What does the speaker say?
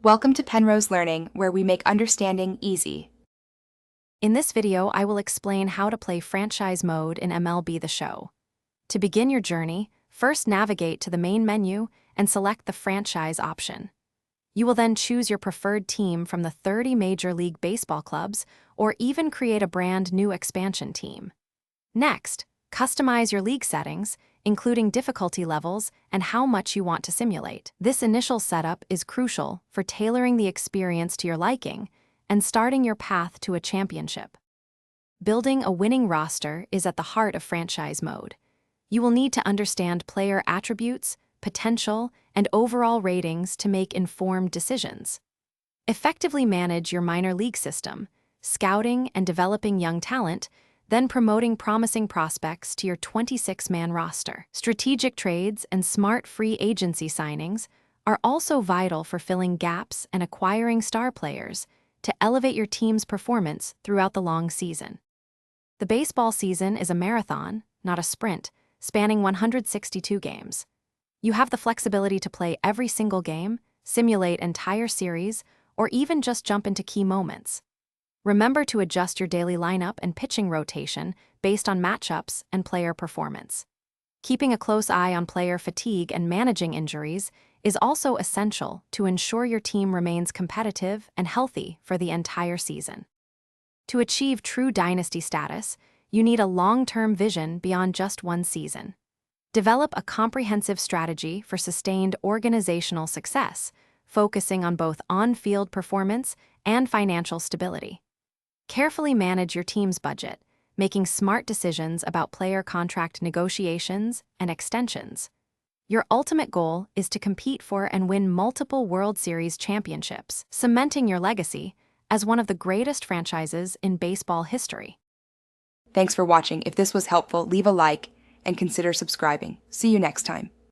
Welcome to Penrose Learning, where we make understanding easy. In this video, I will explain how to play franchise mode in MLB The Show. To begin your journey, first navigate to the main menu and select the franchise option. You will then choose your preferred team from the 30 Major League Baseball clubs or even create a brand new expansion team. Next, customize your league settings, including difficulty levels and how much you want to simulate. This initial setup is crucial for tailoring the experience to your liking and starting your path to a championship. Building a winning roster is at the heart of franchise mode. You will need to understand player attributes, potential, and overall ratings to make informed decisions. Effectively manage your minor league system, scouting and developing young talent, then promoting promising prospects to your 26-man roster. Strategic trades and smart free agency signings are also vital for filling gaps and acquiring star players to elevate your team's performance throughout the long season. The baseball season is a marathon, not a sprint, spanning 162 games. You have the flexibility to play every single game, simulate entire series, or even just jump into key moments. Remember to adjust your daily lineup and pitching rotation based on matchups and player performance. Keeping a close eye on player fatigue and managing injuries is also essential to ensure your team remains competitive and healthy for the entire season. To achieve true dynasty status, you need a long-term vision beyond just one season. Develop a comprehensive strategy for sustained organizational success, focusing on both on-field performance and financial stability. Carefully manage your team's budget, making smart decisions about player contract negotiations and extensions. Your ultimate goal is to compete for and win multiple World Series championships, cementing your legacy as one of the greatest franchises in baseball history. Thanks for watching. If this was helpful, leave a like and consider subscribing. See you next time.